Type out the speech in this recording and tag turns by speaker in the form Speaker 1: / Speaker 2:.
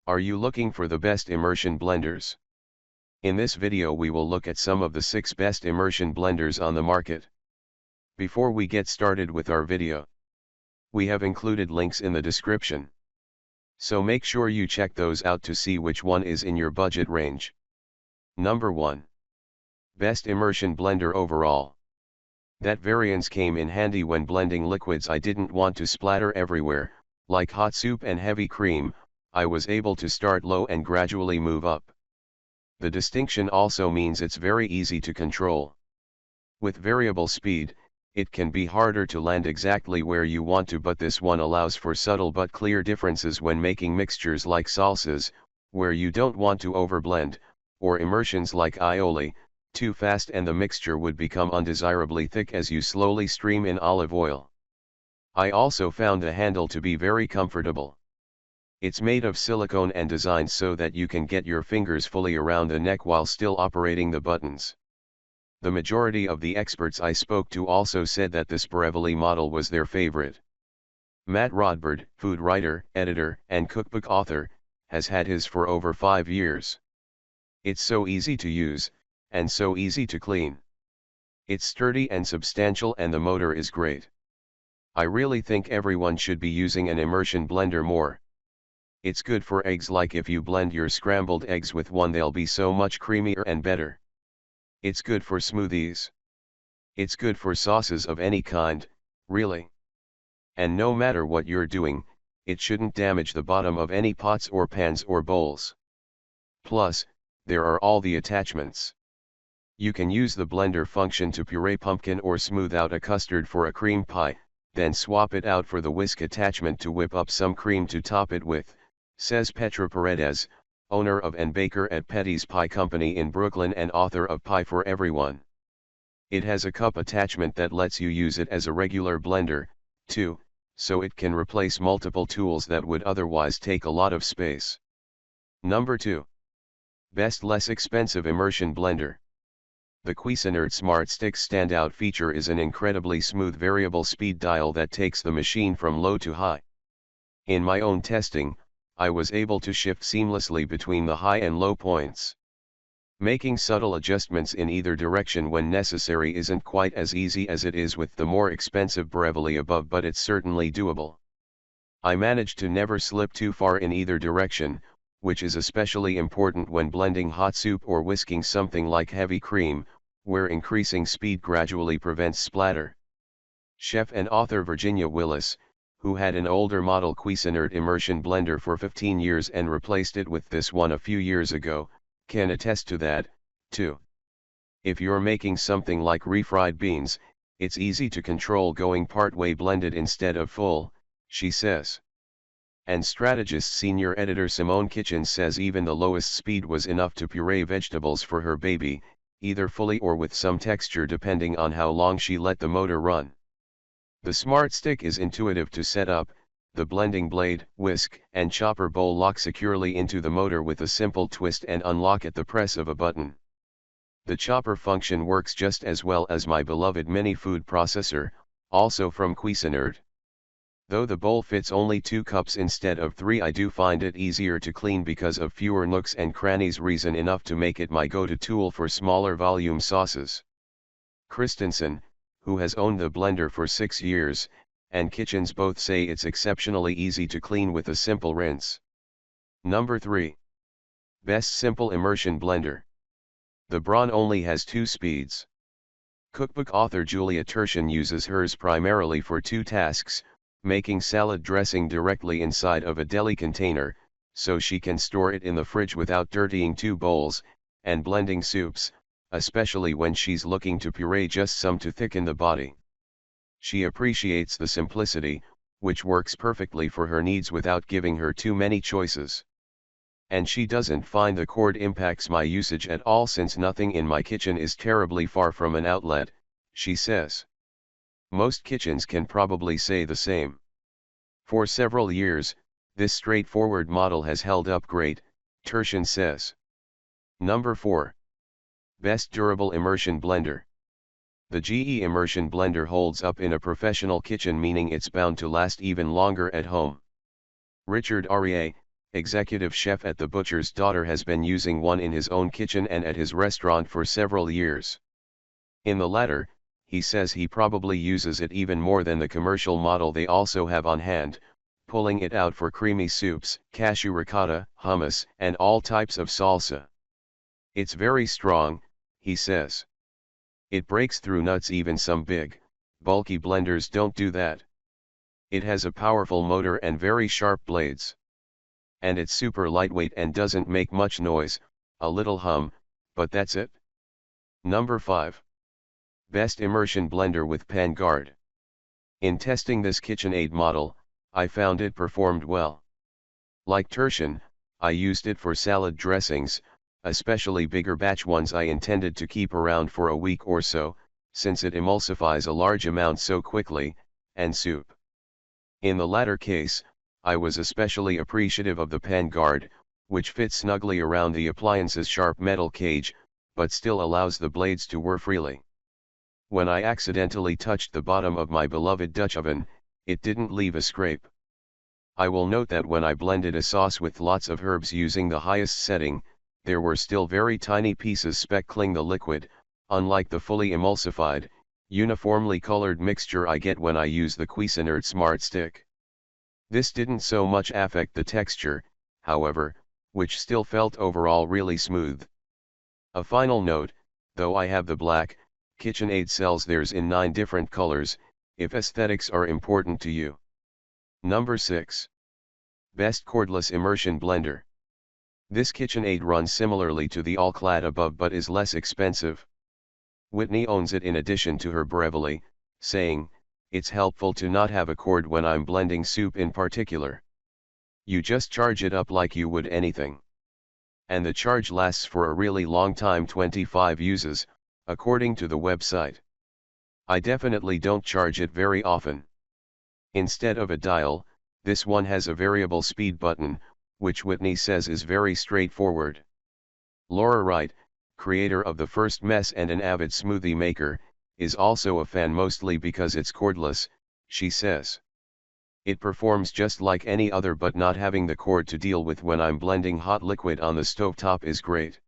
Speaker 1: Are you looking for the best immersion blenders? In this video we will look at some of the 6 best immersion blenders on the market. Before we get started with our video, we have included links in the description. So make sure you check those out to see which one is in your budget range. Number 1. Best immersion blender overall. That variance came in handy when blending liquids I didn't want to splatter everywhere, like hot soup and heavy cream. I was able to start low and gradually move up. The distinction also means it's very easy to control. With variable speed, it can be harder to land exactly where you want to, but this one allows for subtle but clear differences when making mixtures like salsas, where you don't want to overblend, or immersions like aioli, too fast and the mixture would become undesirably thick as you slowly stream in olive oil. I also found the handle to be very comfortable. It's made of silicone and designed so that you can get your fingers fully around the neck while still operating the buttons. The majority of the experts I spoke to also said that this Brevely model was their favorite. Matt Rodbard, food writer, editor, and cookbook author, has had his for over 5 years. It's so easy to use, and so easy to clean. It's sturdy and substantial and the motor is great. I really think everyone should be using an immersion blender more. It's good for eggs, like if you blend your scrambled eggs with one they'll be so much creamier and better. It's good for smoothies. It's good for sauces of any kind, really. And no matter what you're doing, it shouldn't damage the bottom of any pots or pans or bowls. Plus, there are all the attachments. You can use the blender function to puree pumpkin or smooth out a custard for a cream pie, then swap it out for the whisk attachment to whip up some cream to top it with, says Petra Paredes, owner of and baker at Petty's Pie Company in Brooklyn and author of Pie for Everyone. It has a cup attachment that lets you use it as a regular blender, too, so it can replace multiple tools that would otherwise take a lot of space. Number 2. Best less expensive immersion blender. The Cuisinart Smart Stick's standout feature is an incredibly smooth variable speed dial that takes the machine from low to high. In my own testing, I was able to shift seamlessly between the high and low points. Making subtle adjustments in either direction when necessary isn't quite as easy as it is with the more expensive Brevely above, but it's certainly doable. I managed to never slip too far in either direction, which is especially important when blending hot soup or whisking something like heavy cream, where increasing speed gradually prevents splatter. Chef and author Virginia Willis, who had an older model Cuisinart immersion blender for 15 years and replaced it with this one a few years ago, can attest to that, too. If you're making something like refried beans, it's easy to control going partway blended instead of full, she says. And strategist senior editor Simone Kitchens says even the lowest speed was enough to puree vegetables for her baby, either fully or with some texture depending on how long she let the motor run. The Smart Stick is intuitive to set up. The blending blade, whisk, and chopper bowl lock securely into the motor with a simple twist and unlock at the press of a button. The chopper function works just as well as my beloved mini food processor, also from Cuisinart. Though the bowl fits only 2 cups instead of 3, I do find it easier to clean because of fewer nooks and crannies, reason enough to make it my go-to tool for smaller volume sauces. Christensen, who has owned the blender for 6 years, and Kitchens both say it's exceptionally easy to clean with a simple rinse. Number 3. Best simple immersion blender. The Braun only has 2 speeds. Cookbook author Julia Turshen uses hers primarily for 2 tasks, making salad dressing directly inside of a deli container, so she can store it in the fridge without dirtying 2 bowls, and blending soups, especially when she's looking to puree just some to thicken the body. She appreciates the simplicity, which works perfectly for her needs without giving her too many choices. And she doesn't find the cord impacts my usage at all, since nothing in my kitchen is terribly far from an outlet, she says. Most kitchens can probably say the same. For several years, this straightforward model has held up great, Turshen says. Number 4. Best durable immersion blender. The GE Immersion Blender holds up in a professional kitchen, meaning it's bound to last even longer at home. Richard Aurier, executive chef at the Butcher's Daughter, has been using one in his own kitchen and at his restaurant for several years. In the latter, he says he probably uses it even more than the commercial model they also have on hand, pulling it out for creamy soups, cashew ricotta, hummus, and all types of salsa. It's very strong, he says. It breaks through nuts. Even some big, bulky blenders don't do that. It has a powerful motor and very sharp blades. And it's super lightweight and doesn't make much noise, a little hum, but that's it. Number 5. Best Immersion Blender with Pan Guard. In testing this KitchenAid model, I found it performed well. Like Tertian, I used it for salad dressings, especially bigger batch ones I intended to keep around for a week or so, since it emulsifies a large amount so quickly, and soup. In the latter case, I was especially appreciative of the pan guard, which fits snugly around the appliance's sharp metal cage, but still allows the blades to whir freely. When I accidentally touched the bottom of my beloved Dutch oven, it didn't leave a scrape. I will note that when I blended a sauce with lots of herbs using the highest setting, there were still very tiny pieces speckling the liquid, unlike the fully emulsified, uniformly colored mixture I get when I use the Cuisinart Smart Stick. This didn't so much affect the texture, however, which still felt overall really smooth. A final note, though I have the black, KitchenAid sells theirs in 9 different colors, if aesthetics are important to you. Number 6. Best Cordless Immersion Blender. This KitchenAid runs similarly to the all-clad above but is less expensive. Whitney owns it in addition to her Brevely, saying, "It's helpful to not have a cord when I'm blending soup in particular. You just charge it up like you would anything. And the charge lasts for a really long time, 25 uses, according to the website. I definitely don't charge it very often." Instead of a dial, this one has a variable speed button, which Whitney says is very straightforward. Laura Wright, creator of The First Mess and an avid smoothie maker, is also a fan, mostly because it's cordless, she says. It performs just like any other, but not having the cord to deal with when I'm blending hot liquid on the stovetop is great.